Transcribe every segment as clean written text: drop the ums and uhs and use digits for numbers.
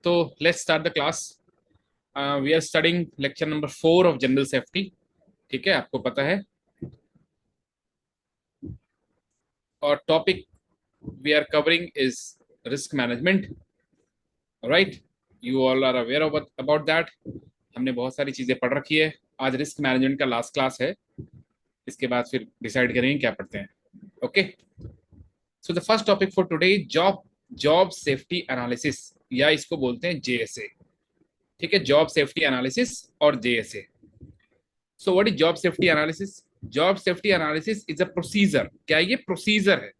तो let's start the class. We are studying lecture number 4 of general safety. ठीक है, आपको पता है. और topic we are covering is risk management. Right, you all are aware about that. हमने बहुत सारी चीजें पढ़ रखी है. आज रिस्क मैनेजमेंट का लास्ट क्लास है. इसके बाद फिर डिसाइड करेंगे क्या पढ़ते हैं. Okay, so the first topic for today, job safety analysis, या इसको बोलते हैं जेएसए. ठीक है, जॉब सेफ्टी एनालिसिस और JSA. So what is job safety analysis? Job safety analysis is a procedure. क्या ये प्रोसीजर है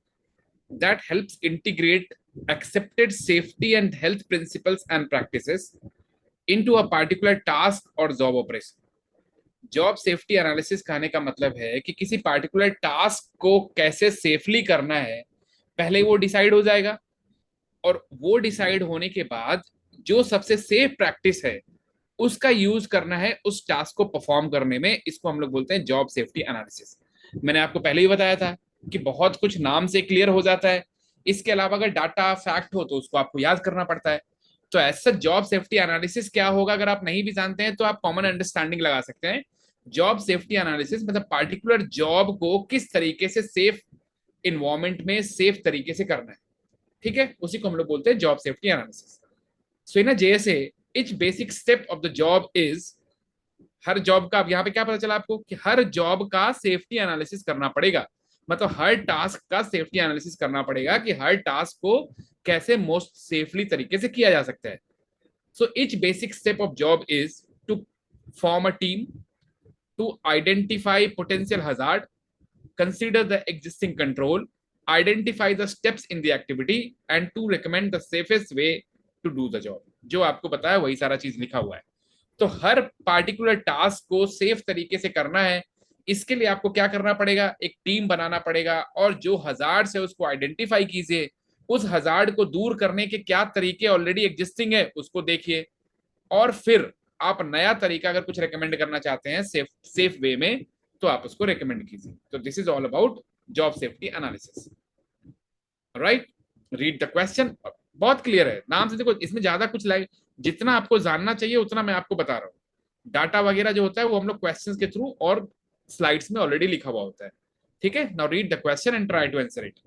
that helps integrate accepted safety and health principles and practices into a particular task or job operation. Job safety analysis कहने का मतलब है कि किसी particular task को कैसे सेफली करना है, पहले वो डिसाइड हो जाएगा. और वो डिसाइड होने के बाद जो सबसे सेफ प्रैक्टिस है उसका यूज करना है उस टास्क को परफॉर्म करने में. इसको हम लोग बोलते हैं जॉब सेफ्टी एनालिसिस. मैंने आपको पहले ही बताया था कि बहुत कुछ नाम से क्लियर हो जाता है. इसके अलावा अगर डाटा फैक्ट हो तो उसको आपको याद करना पड़ता है. तो ऐसा जॉब सेफ्टी एनालिसिस क्या होगा, अगर आप नहीं भी जानते हैं तो आप कॉमन अंडरस्टैंडिंग लगा सकते हैं. जॉब सेफ्टी एनालिसिस मतलब पार्टिकुलर जॉब को किस तरीके से सेफ इन्वायरमेंट में सेफ तरीके से करना है. ठीक है, उसी को हम लोग बोलते हैं job safety analysis. So in JSA each basic step of the job is, her job का, अब यहाँ पे क्या पता चला आपको कि हर जॉब का सेफ्टी एनालिसिस करना पड़ेगा. मतलब हर टास्क का सेफ्टी एनालिसिस करना पड़ेगा कि हर टास्क को कैसे मोस्ट सेफली तरीके से किया जा सकता है. सो each basic step of job is to form a team, to identify potential hazard, consider the existing control, identify the steps in the activity and to recommend the safest way to do the job. जो आपको पता है वही सारा चीज लिखा हुआ है. तो हर पार्टिकुलर टास्क को सेफ तरीके से करना है, इसके लिए आपको क्या करना पड़ेगा, एक टीम बनाना पड़ेगा. और जो हजार्ड है उसको आइडेंटिफाई कीजिए. उस हजार्ड को दूर करने के क्या तरीके ऑलरेडी एग्जिस्टिंग है उसको देखिए. और फिर आप नया तरीका अगर कुछ रेकमेंड करना चाहते हैं सेफ वे में तो आप उसको रेकमेंड कीजिए. तो this is all about job safety analysis. Right, read the question. बहुत क्लियर है, नाम से देखो. इसमें ज्यादा कुछ लाइक जितना आपको जानना चाहिए उतना मैं आपको बता रहा हूँ. डाटा वगैरह जो होता है वो हम लोग क्वेश्चंस के थ्रू और स्लाइड्स में ऑलरेडी लिखा हुआ होता है. ठीक है, now read the question and try to answer it.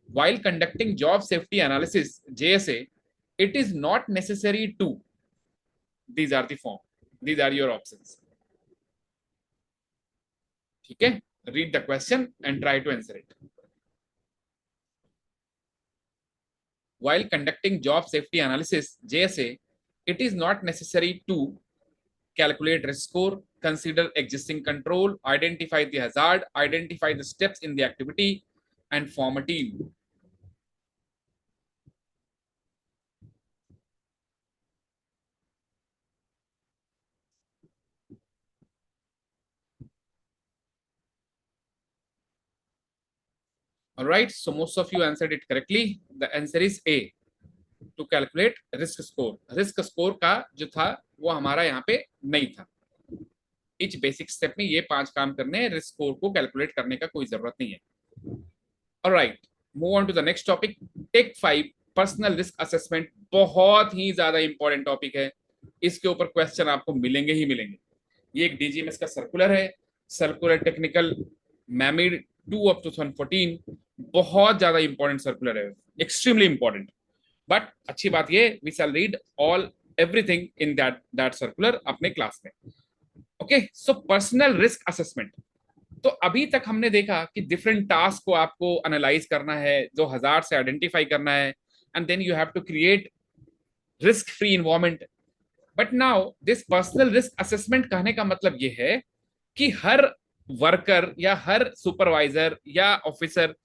While conducting job safety analysis JSA, it is not necessary to, these are the form, these are your options. ठीक है, read the question and try to answer it. While conducting job safety analysis JSA, it is not necessary to calculate risk score, consider existing control, identify the hazard, identify the steps in the activity and form a team. All right, so most of you answered it correctly. The answer is A, to calculate risk score. Risk score का जो था वो हमारा यहाँ पे नहीं था. Etch basic step में ये 5 काम करने हैं, रिस्क स्कोर को कैलकुलेट करने का कोई जरूरत नहीं है. Alright, move on to the next topic. Take 5 personal risk assessment. बहुत ही ज्यादा इंपॉर्टेंट टॉपिक है. इसके ऊपर क्वेश्चन आपको मिलेंगे ही मिलेंगे. ये एक डीजीएमएस का सर्कुलर है, सर्कुलर टेक्निकल मैमिड 2 ऑफ 2014. बहुत ज्यादा इंपॉर्टेंट सर्कुलर है, एक्सट्रीमली इंपॉर्टेंट. बट अच्छी बात ये, we shall read all everything in that circular अपने क्लास में. Okay, so personal risk assessment. तो अभी तक हमने देखा कि डिफरेंट टास्क को आपको एनालाइज करना है, जो हजार से आइडेंटिफाई करना है, and then you have to create risk free environment. But now this personal risk assessment कहने का मतलब ये है कि हर वर्कर या हर सुपरवाइजर या ऑफिसर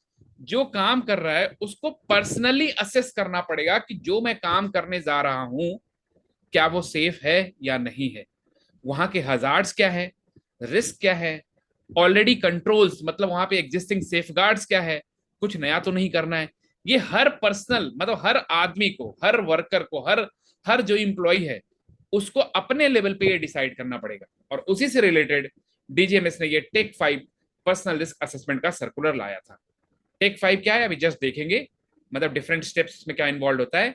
जो काम कर रहा है उसको पर्सनली असेस करना पड़ेगा कि जो मैं काम करने जा रहा हूं क्या वो सेफ है या नहीं है, वहां के हजार्ड्स क्या है, रिस्क क्या है, ऑलरेडी कंट्रोल्स मतलब वहां पे एग्जिस्टिंग सेफगार्ड्स क्या है, कुछ नया तो नहीं करना है. ये हर पर्सनल मतलब हर आदमी को, हर वर्कर को, हर हर जो इंप्लॉय है उसको अपने लेवल पे ये डिसाइड करना पड़ेगा. और उसी से रिलेटेड डीजीएमएस ने ये टेक 5 पर्सनल रिस्क असेसमेंट का सर्कुलर लाया था. टेक 5 क्या है अभी जस्ट देखेंगे, मतलब डिफरेंट स्टेप्स में क्या इन्वॉल्व होता है.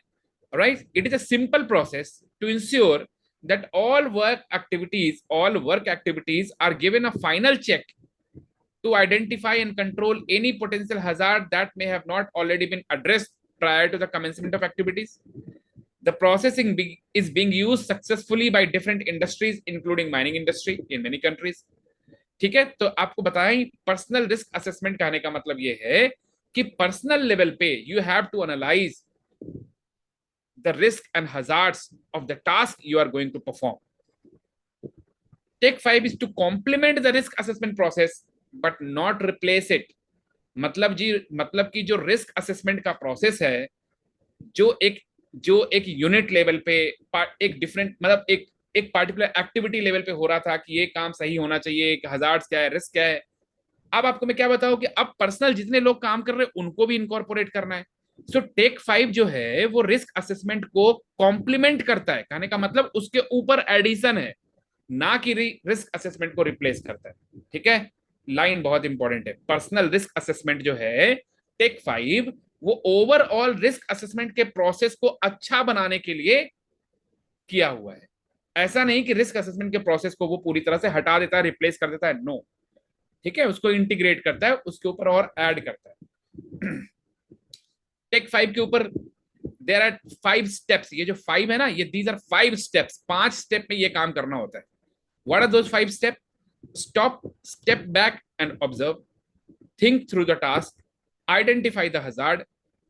right? It is a simple process to ensure that all work activities are given a final check to identify and control any potential hazard that may have not already been addressed prior to the commencement of activities. The processing is being used successfully by different industries, including mining industry in many countries. ठीक है, तो आपको बताएं personal risk assessment कहने का मतलब ये है कि पर्सनल लेवल पे you have to analyse the risk and hazards of the task you are going to perform. Take 5 is to complement the risk assessment process but not replace it. मतलब कि जो रिस्क असेसमेंट का process है, जो एक unit level पे एक different मतलब एक पार्टिकुलर एक्टिविटी लेवल पे हो रहा था कि ये काम सही होना चाहिए, हजार्ड्स क्या है, रिस्क क्या है। अब आपको मैं क्या बताऊं कि अब पर्सनल जितने लोग काम कर रहे हैं उनको भी इनकॉर्पोरेट करना है। सो टेक 5 जो है वो रिस्क असेसमेंट को कॉम्प्लीमेंट करता है, कहने का मतलब उसके ऊपर एडिशन है, ना कि रिस्क असेसमेंट को रिप्लेस करता है। ठीक है, लाइन बहुत इंपॉर्टेंट है। पर्सनल रिस्क असेसमेंट जो है टेक 5 वो ओवरऑल रिस्क असेसमेंट के प्रोसेस को अच्छा बनाने के लिए किया हुआ है। ऐसा नहीं कि रिस्क असेसमेंट के प्रोसेस को वो पूरी तरह से हटा देता है, रिप्लेस कर देता है, नो। ठीक है, उसको इंटीग्रेट करता है, उसके ऊपर और ऐड करता है। टेक 5 के ऊपर देयर आर 5 स्टेप्स। ये जो 5 है ना, ये दीज आर 5 स्टेप्स, 5 स्टेप में ये काम करना होता है। What are those 5 step? Stop, step back and observe, think through the task, identify the hazard,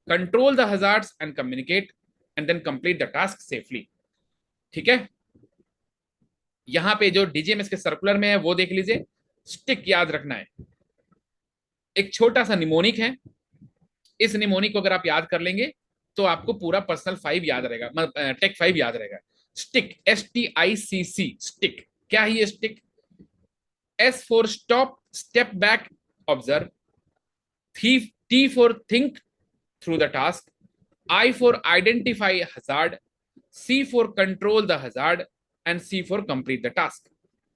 control the hazards and communicate, and then complete the task safely. ठीक है, यहां पे जो डीजीएमएस के सर्कुलर में है वो देख लीजिए। स्टिक याद रखना है, एक छोटा सा निमोनिक है। इस निमोनिक को अगर आप याद कर लेंगे तो आपको पूरा पर्सनल 5 याद रहेगा, मतलब टेक 5 याद रहेगा। Stick, STICC, stick. क्या है ये stick? S for stop, step back, observe. T for think through the task, I for identify hazard, C for control the hazard, and C for complete the task.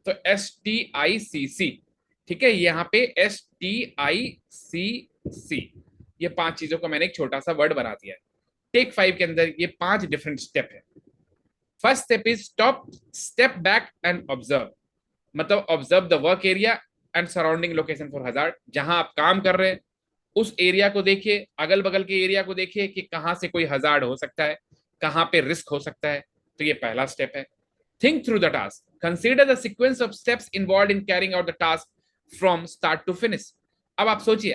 तो STICC। ठीक है, यहाँ पे STICC, ये 5 चीजों का मैंने एक छोटा सा वर्ड बना दिया है। टेक 5 के अंदर ये 5 डिफरेंट स्टेप है। First step is stop, step back and observe. मतलब observe the work area and surrounding location for hazard. जहां आप काम कर रहे हैं उस एरिया को देखिए, अगल बगल के एरिया को देखिए कि कहां से कोई हजार्ड हो सकता है, कहां पे रिस्क हो सकता है। तो ये पहला स्टेप है। Think through the task, consider the sequence of steps involve in carrying out the task from start to finish. अब आप सोचिए